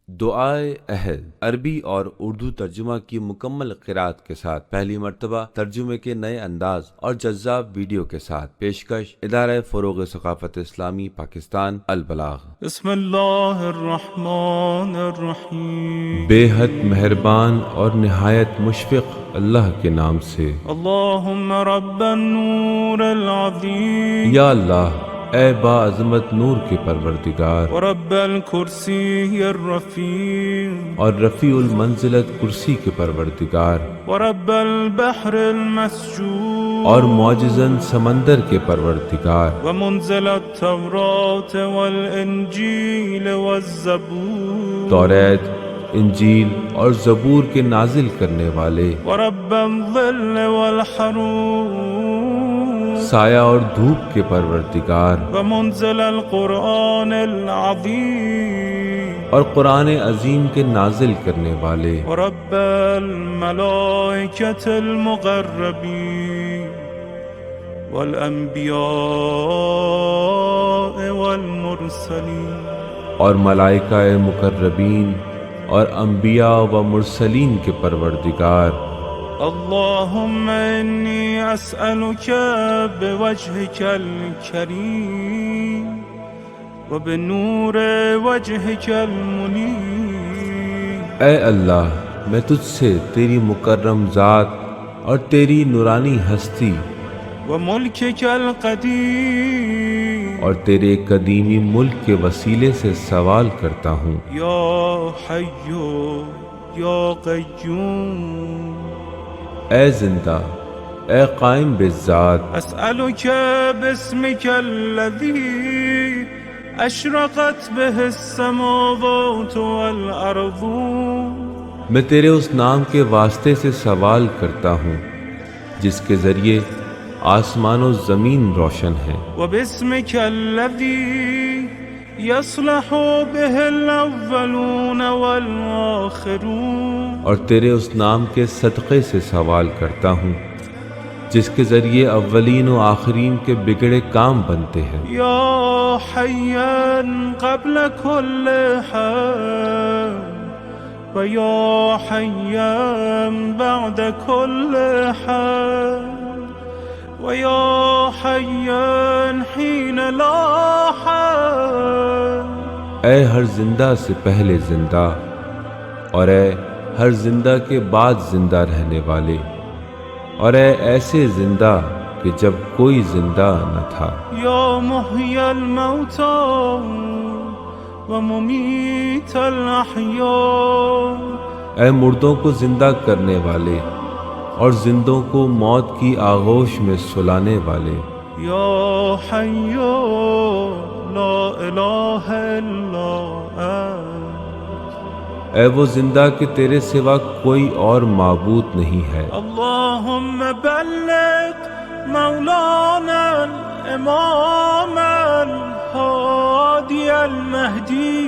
دعائے عہد عربی اور اردو ترجمہ کی مکمل قرأت کے ساتھ پہلی مرتبہ ترجمے کے نئے انداز اور جذاب ویڈیو کے ساتھ پیشکش ادارہ فروغ ثقافت اسلامی پاکستان البلاغ۔ بسم اللہ الرحمن الرحیم۔ بے حد مہربان اور نہایت مشفق اللہ کے نام سے۔ اللہم رب النور العظیم، یا اللہ اے باعظمت نور کے پروردگار، ورب الکرسی الرفیع، اور رفیع المنزلت کرسی کے پروردگار، ورب البحر المسجود، اور معجزاً سمندر کے پروردگار، ومنزل التوراۃ والانجیل والزبور، توریت، انجیل اور زبور کے نازل کرنے والے، ورب الظل والحرور، سایہ اور دھوپ کے پروردگار، ومنزل القرآن العظیم، اور قرآن عظیم کے نازل کرنے والے، ورب الملائکۃ المقربین، والانبیاء والمرسلین، اور ملائکہ مقربین اور انبیاء و مرسلین کے پروردگار۔ اللہم انی اسألک بوجہک الکریم وبنور وجہک المنیر۔ اے اللہ میں تجھ سے تیری مکرم ذات اور تیری نورانی ہستی وملکک القدیم، اور تیرے قدیمی ملک کے وسیلے سے سوال کرتا ہوں۔ یا حی یا قیوم، اے زندہ، اے قائم بالذات، اسألک باسمک الذی اشرقت به السماوات والارض، میں تیرے اس نام کے واسطے سے سوال کرتا ہوں جس کے ذریعے آسمان و زمین روشن ہیں، وباسمک الذی یصلح به الاولون والآخرون، اور تیرے اس نام کے صدقے سے سوال کرتا ہوں جس کے ذریعے اولین و آخرین کے بگڑے کام بنتے ہیں۔ یا حیا قبل کل حی ویا حیا بعد کل حی ویا حیا حین لا حی، اے ہر زندہ سے پہلے زندہ، اور اے ہر زندہ کے بعد زندہ رہنے والے، اور اے ایسے زندہ کہ جب کوئی زندہ نہ تھا۔ یا محیی الموتى وممیت الاحیاء، اے مردوں کو زندہ کرنے والے اور زندوں کو موت کی آغوش میں سلانے والے، یا حی لا الہ الا انت، اے وہ زندہ کہ تیرے سوا کوئی اور معبود نہیں ہے۔ اللہم بلغ مولانا الامام الہادی المہدی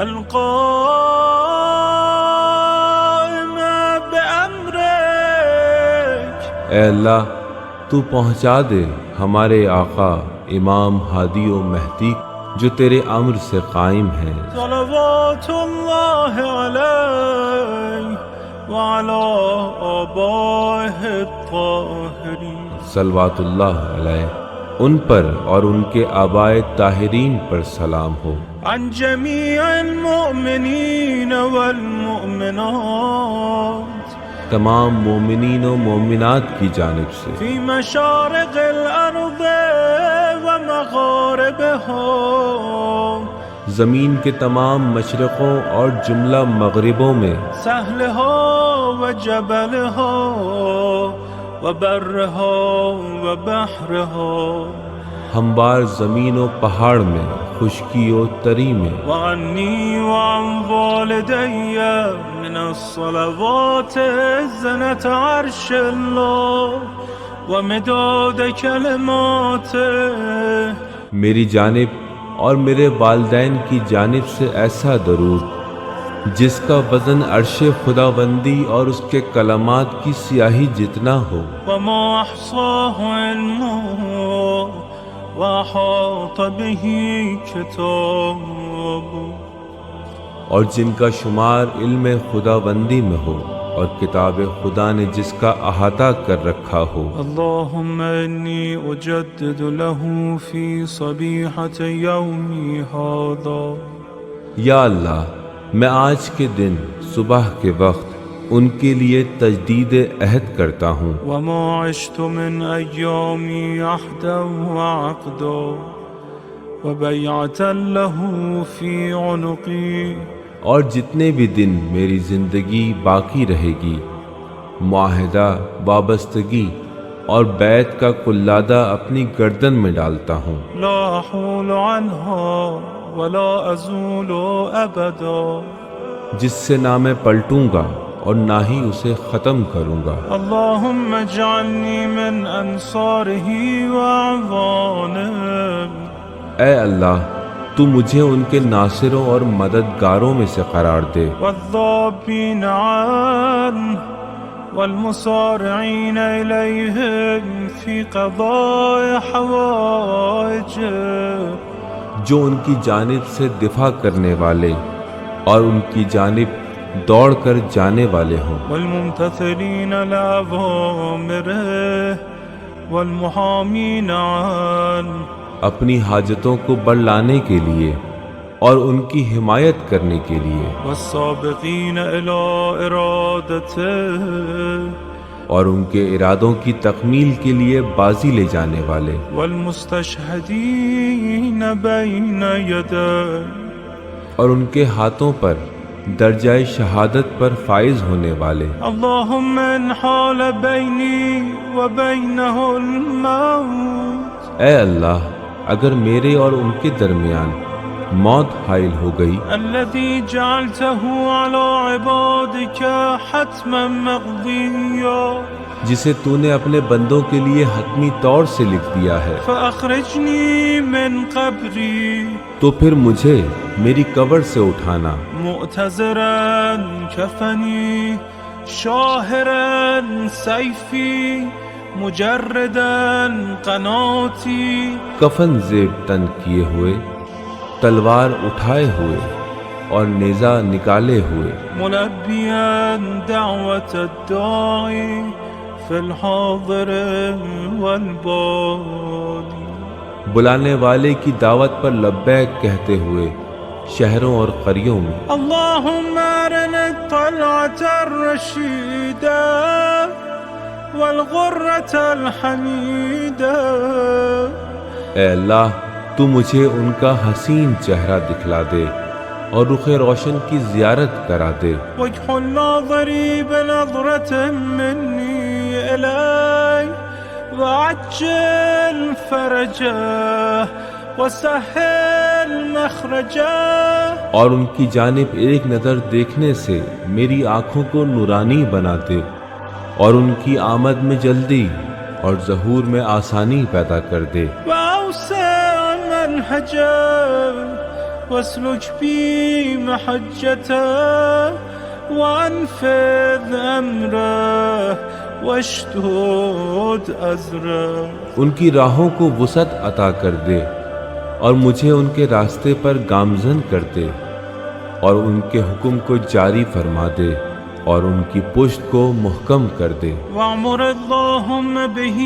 القائم بامرک، اے اللہ تو پہنچا دے ہمارے آقا امام ہادی و مہدی جو تیرے امر سے قائم ہیں، صلوات اللہ علیہ وعلی آبائہ الطاہرین، صلوات اللہ علیہ، ان پر اور ان کے آبائے طاہرین پر سلام ہو، عن جمیع المؤمنین والمؤمنات، تمام مومنین و مومنات کی جانب سے، فی مشارق الارض ومغاربها، زمین کے تمام مشرقوں اور جملہ مغربوں میں، سہلها وجبلها وبرها وبحرها، ہموار زمین و پہاڑ میں، خشکی و تری میں، وعنی وعن والدی من الصلوات زنت عرش اللہ ومداد کلماته، میری جانب اور میرے والدین کی جانب سے ایسا درود جس کا وزن عرش خداوندی اور اس کے کلمات کی سیاہی جتنا ہو، وما احصاه علمه وأحاط به كتابه، اور جن کا شمار علم خداوندی میں ہو اور کتاب خدا نے جس کا احاطہ کر رکھا ہو۔ اللهم إني أجدد له في صبيحة يومي هذا یا اللہ میں آج کے دن صبح کے وقت ان کے لیے تجدید عہد کرتا ہوں، وما عشت من أيامي عهدا وعقدا وبيعة له في عنقي، اور جتنے بھی دن میری زندگی باقی رہے گی معاہدہ، وابستگی اور بیعت کا قلادہ اپنی گردن میں ڈالتا ہوں، لا أحول عنها ولا أزول أبدا۔ جس سے نہ میں پلٹوں گا اور نہ ہی اسے ختم کروں گا۔ اللهم اجعلني من أنصاره وأعوانه، اے اللہ تو مجھے ان کے ناصروں اور مددگاروں میں سے قرار دے، والذابين عنه والمصارعين إليهم في قضاء حوائجه، جو ان کی جانب سے دفاع کرنے والے اور ان کی جانب دوڑ کر جانے والے ہوں، والممتثلين لأوامره والمحامين عنه، اپنی حاجتوں کو بڑھ لانے کے لیے اور ان کی حمایت کرنے کے لیے، والسابقين إلى إرادته، اور ان کے ارادوں کی تکمیل کے لیے بازی لے جانے والے، والمستشهدين بين يديه، اور ان کے ہاتھوں پر درجہ شہادت پر فائز ہونے والے۔ اللهم إن حال بيني وبينه الموت، اے اللہ اگر میرے اور ان کے درمیان موت حائل ہو گئی، الذي جعلته على عبادك حتما مقضيا، جسے تو نے اپنے بندوں کے لیے حتمی طور سے لکھ دیا ہے، فأخرجني من قبري تو پھر مجھے میری قبر سے اٹھانا، مؤتزرا كفني شاهرا سيفي مجردا قناتي، کفن زیب تن کیے ہوئے، تلوار اٹھائے ہوئے اور نیزہ نکالے ہوئے، ملبيا دعوة الداعي في الحاضر والبادي، بلانے والے کی دعوت پر لبیک کہتے ہوئے شہروں اور قریوں میں۔ اللهم أرنا الطلعة الرشيدة والغرة الحميدة، اے اللہ تو مجھے ان کا حسین چہرہ دکھلا دے اور رخ روشن کی زیارت کرا دے، وجه الناظري بنظرة مني إلي، وعجل فرجه وسهل مخرجه، اور ان کی جانب ایک نظر دیکھنے سے میری آنکھوں کو نورانی بنا دے اور ان کی آمد میں جلدی اور ظہور میں آسانی پیدا کر دے، وأوسع منهجه واسلك بي محجته، وأنفذ أمره واشدد أزره، ان کی راہوں کو وسعت عطا کر دے اور مجھے ان کے راستے پر گامزن کر دے، اور ان کے حکم کو جاری فرما دے اور ان کی پشت کو محکم کر دے، واعمر اللهم به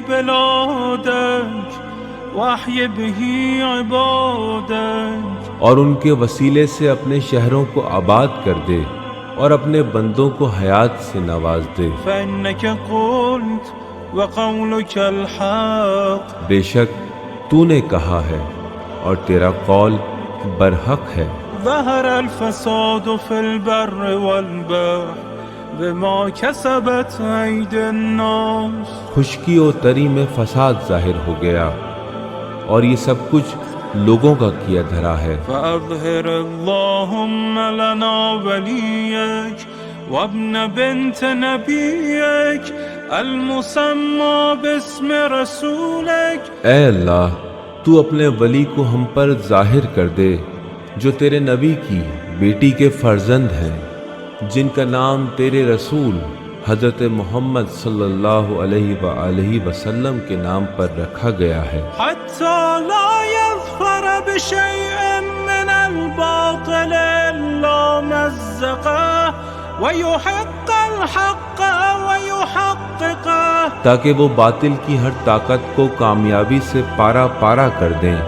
بلادك واحي به عبادك، اور ان کے وسیلے سے اپنے شہروں کو آباد کر دے اور اپنے بندوں کو حیات سے نواز دے، فإنك قلت وقولك الحق، بے شک تو نے کہا ہے اور تیرا قول برحق ہے، ظهر الفساد في البر والبحر بما كسبت أيدي الناس، خشکی و تری میں فساد ظاہر ہو گیا اور یہ سب کچھ لوگوں کا کیا دھرا ہے، فأظهر اللهم لنا وليك وابن بنت نبيك المسمى باسم رسولك، اے اللہ تو اپنے ولی کو ہم پر ظاہر کر دے جو تیرے نبی کی بیٹی کے فرزند ہیں، جن کا نام تیرے رسول حضرت محمد صلی اللہ علیہ وآلہ وسلم کے نام پر رکھا گیا ہے، حتى لا يظفر بشيء من الباطل إلا ويصدقه ويحق الحق ويحققه تاکہ وہ باطل کی ہر طاقت کو کامیابی سے پارا پارا کر دیں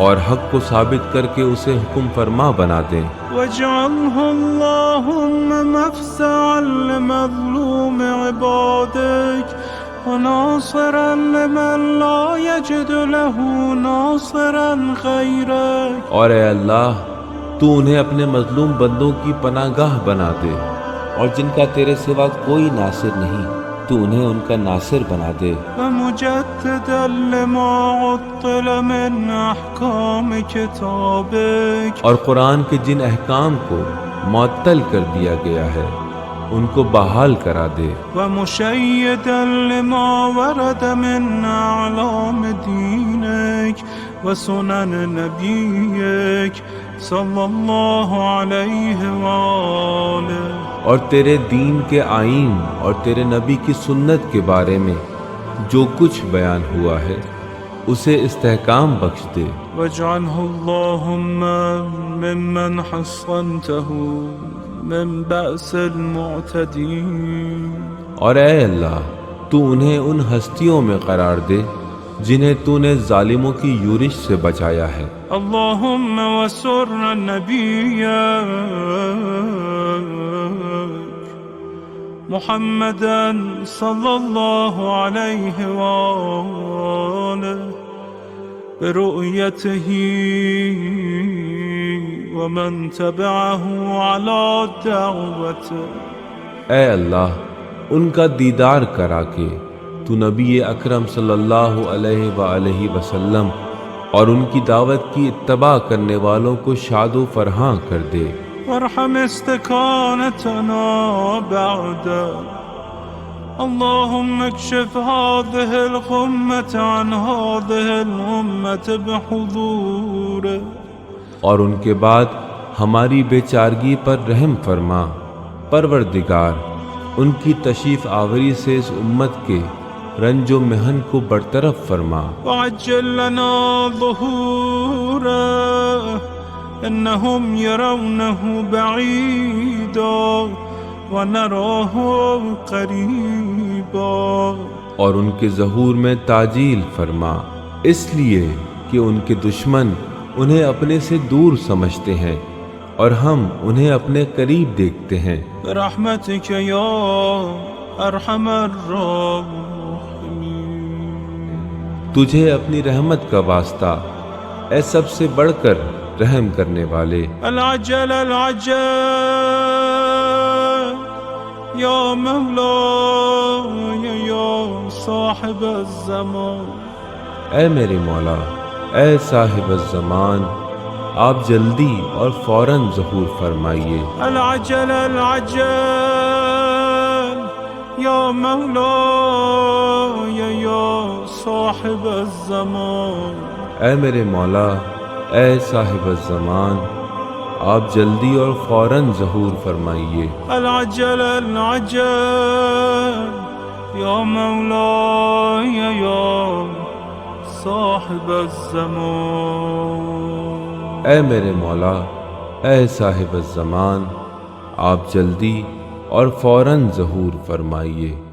اور حق کو ثابت کر کے اسے حکم فرما بنا دیں۔ واجعله اللهم مفزعا لمظلوم عبادك وناصرا لمن لا يجد له ناصرا غيرك۔ اور اے اللہ تو انہیں اپنے مظلوم بندوں کی پناہ گاہ بنا دے، اور جن کا تیرے سوا کوئی ناصر نہیں تو انہیں ان کا ناصر بنا دے۔ ومجددا لما عطل من احکام کتابک، اور قرآن کے جن احکام کو معطل کر دیا گیا ہے ان کو بحال کرا دے۔ ومشیدا لما ورد من اعلام دینک وسنن نبیک صلی اللہ علیہ وآلہ، اور تیرے دین کے آئین اور تیرے نبی کی سنت کے بارے میں جو کچھ بیان ہوا ہے اسے استحکام بخش دے۔ واجعله اللهم ممن حصنته من بأس المعتدین، اور اے اللہ تو انہیں ان ہستیوں میں قرار دے جنہیں تو نے ظالموں کی یورش سے بچایا ہے۔ اللهم وسر نبیک محمدا صلی اللہ علیہ وآلہ برؤیته ومن تبعه على دعوته۔ اے اللہ ان کا دیدار کرا کے تو نبی اکرم صلی اللہ علیہ وآلہ وسلم اور ان کی دعوت کی اتباع کرنے والوں کو شاد و فرحاں کر دے۔ وارحم استكانتنا بعد، اللهم اكشف هذه الغمة عن هذه الأمة بحضوره، اور ان کے بعد ہماری بے چارگی پر رحم فرما پروردگار، ان کی تشریف آوری سے اس امت کے رنج و محن کو برطرف فرما۔ وعجل لنا ظهوره انهم يرونه بعيدا ونراه قريبا، اور ان کے ظہور میں تعجیل فرما، اس لیے کہ ان کے دشمن انہیں اپنے سے دور سمجھتے ہیں اور ہم انہیں اپنے قریب دیکھتے ہیں۔ برحمتك يا ارحم الراحمين، تجھے اپنی رحمت کا واسطہ اے سب سے بڑھ کر رحم کرنے والے۔ العجل العجل یا مولا یا صاحب الزمان، اے میرے مولا، اے صاحب الزمان، آپ جلدی اور فوراً ظہور فرمائیے۔ العجل العجل یا مولا یا صاحب الزمان، اے میرے مولا، اے صاحب الزمان، آپ جلدی اور فوراً ظہور فرمائیے۔ العجل العجل یا مولا یا صاحب الزمان، اے میرے مولا، اے صاحب الزمان، آپ جلدی اور فوراً ظہور فرمائیے۔